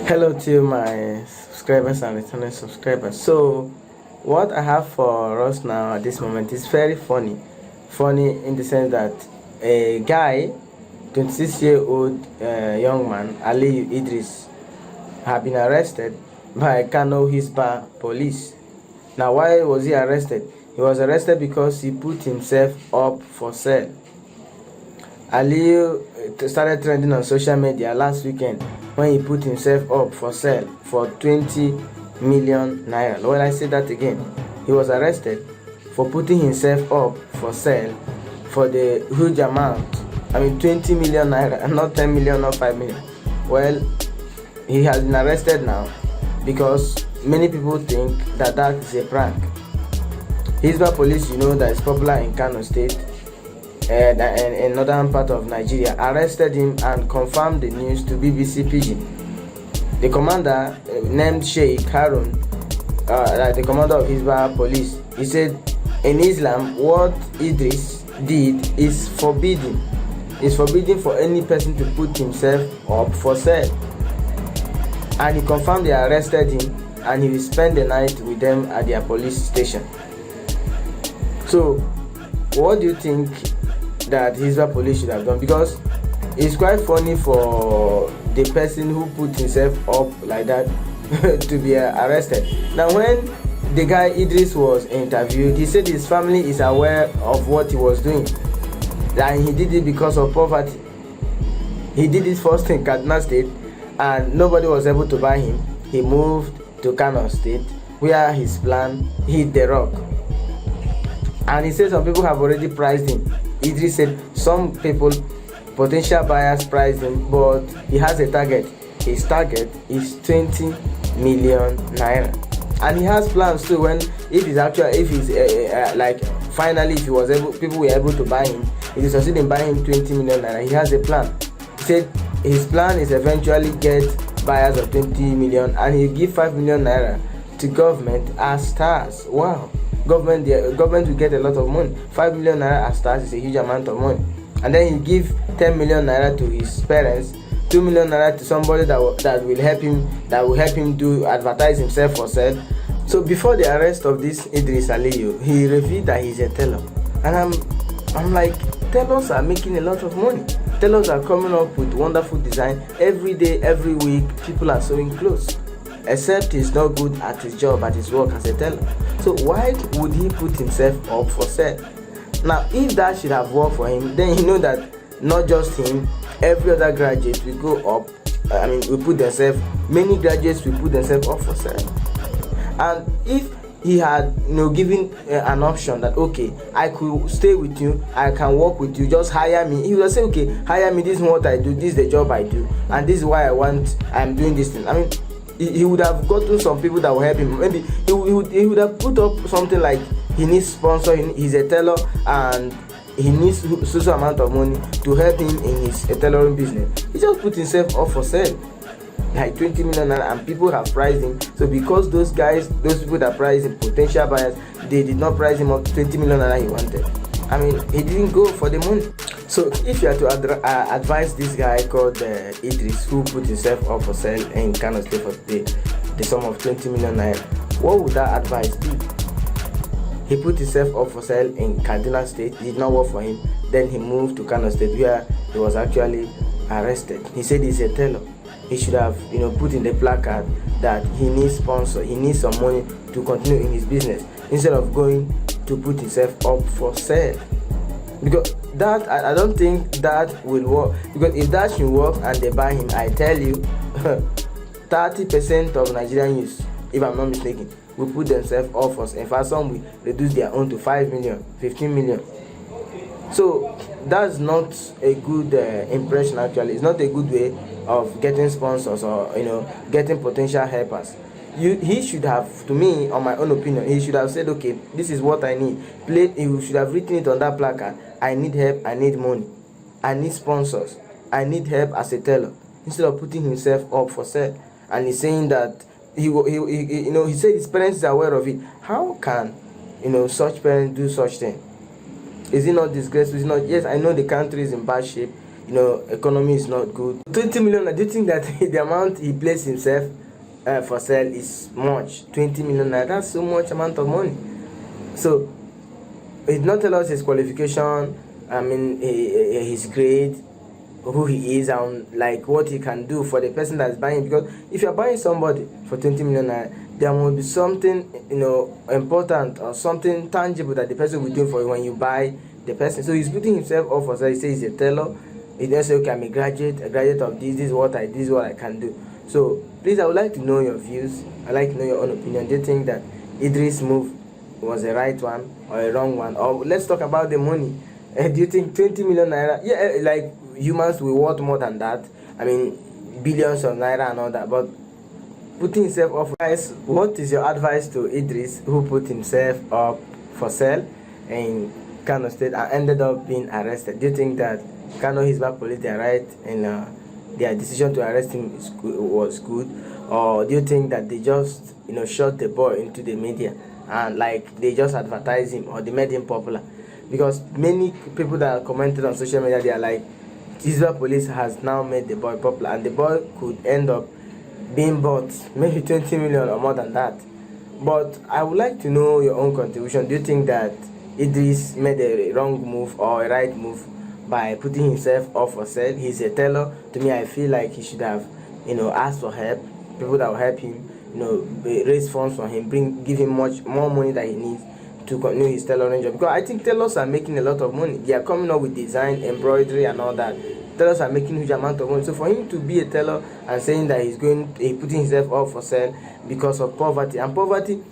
Hello to my subscribers and returning subscribers. So, what I have for us now at this moment is very funny. Funny in the sense that a guy, 26-year-old young man, Aliyu Idris, had been arrested by Kano Hisbah police. Now, why was he arrested? He was arrested because he put himself up for sale. Aliyu started trending on social media last weekend when he put himself up for sale for 20 million naira. When I say that again, he was arrested for putting himself up for sale for the huge amount. 20 million naira, and not 10 million or 5 million. Well, he has been arrested now because many people think that that is a prank. Hisbah police, that is popular in Kano State and in northern part of Nigeria, arrested him and confirmed the news to BBC Pidgin. The commander, named Sheikh Harun, the commander of Hisbah police, he said, in Islam, what Idris did is forbidden. It's forbidden for any person to put himself up for sale. And he confirmed they arrested him and he will spend the night with them at their police station. So, what do you think that Hisbah police should have done? Because it's quite funny for the person who put himself up like that to be arrested. Now, when the guy Idris was interviewed, he said his family is aware of what he was doing, and he did it because of poverty. He did it first in Kaduna State and nobody was able to buy him. He moved to Kano State where his plan hit the rock, and he said some people have already priced him. Idris said some people, potential buyers, priced him, but he has a target. His target is 20 million naira, and he has plans too. If he was able, people were able to buy him. If he succeed in buying him 20 million naira, he has a plan. He said his plan is eventually get buyers of 20 million, and he give 5 million naira to government as stars. Wow. Government will get a lot of money. 5 million naira as stars is a huge amount of money. And then he give 10 million naira to his parents, 2 million naira to somebody that will help him do advertise himself for sale. So before the arrest of this Idris Aliyu, he revealed that he's a teller. And I'm like, tellers are making a lot of money. Tellers are coming up with wonderful design every day, every week. People are sewing clothes. Except he's not good at his job, at his work as a teller. So why would he put himself up for sale? Now, if that should have worked for him, then you know that not just him, every other graduate will go up. Many graduates will put themselves up for sale. And if he had given an option that, okay, I could stay with you, I can work with you, just hire me, he would say, okay, hire me, this is what I do, this is the job I do, and this is why I'm doing this thing. He would have gotten some people that will help him. Maybe he would have put up something like he needs sponsor, he's a teller and he needs social amount of money to help him in his tailoring business. He just put himself up for sale, like 20 million naira, and people have priced him. So because those people that priced him, potential buyers, they did not price him up to 20 million naira he wanted. He didn't go for the money. So if you are to advise this guy called Idris, who put himself up for sale in Kano State for the sum of 20 million naira, what would that advice be? He put himself up for sale in Kaduna State, it did not work for him. Then he moved to Kano State where he was actually arrested. He said he's a teller. He should have put in the placard that he needs sponsor, he needs some money to continue in his business, instead of going to put himself up for sale. Because that, I don't think that will work. Because if that should work and they buy him, I tell you, 30% of Nigerian youth, if I'm not mistaken, will put themselves up for sale. In fact, some will reduce their own to 5 million, 15 million. So that's not a good impression. Actually, it's not a good way of getting sponsors or getting potential helpers. He should have, to me, on my own opinion, he should have said, okay, this is what I need. He should have written it on that placard. I need help, I need money, I need sponsors, I need help as a teller. Instead of putting himself up for sale. And he's saying that he said his parents are aware of it. How can such parents do such thing? Is it not disgraceful? Is it not? Yes, I know the country is in bad shape. economy is not good. 20 million, do you think that the amount he placed himself for sale is much? 20 million, that's so much amount of money. So he did not tell us his qualification, his grade, who he is, and like what he can do for the person that's buying. Because if you're buying somebody for 20 million, there must be something important or something tangible that the person will do for you when you buy the person. So he's putting himself up for sale. He says he's a teller. He doesn't say, okay, I'm a graduate of this is what I can do. So please, I would like to know your views. I'd like to know your own opinion. Do you think that Idris' move was a right one or a wrong one? Or let's talk about the money. Do you think 20 million naira? Yeah, like humans will worth more than that. Billions of naira and all that. But putting himself up, guys, what is your advice to Idris, who put himself up for sale in Kano State and ended up being arrested? Do you think that Kano Hisbah police, they are right in their decision to arrest him was good, or do you think that they just shot the boy into the media and like they just advertised him or they made him popular? Because many people that are commented on social media, they are like, Hisbah police has now made the boy popular, and the boy could end up being bought maybe 20 million or more than that. But I would like to know your own contribution. Do you think that Idris made a wrong move or a right move by putting himself up for sale? He's a teller. To me, I feel like he should have asked for help, people that will help him, raise funds for him, give him much more money that he needs to continue his tailoring job. Because I think tailors are making a lot of money. They are coming up with design, embroidery and all that. Tailors are making huge amount of money. So for him to be a tailor and saying that he's putting himself up for sale because of poverty, and poverty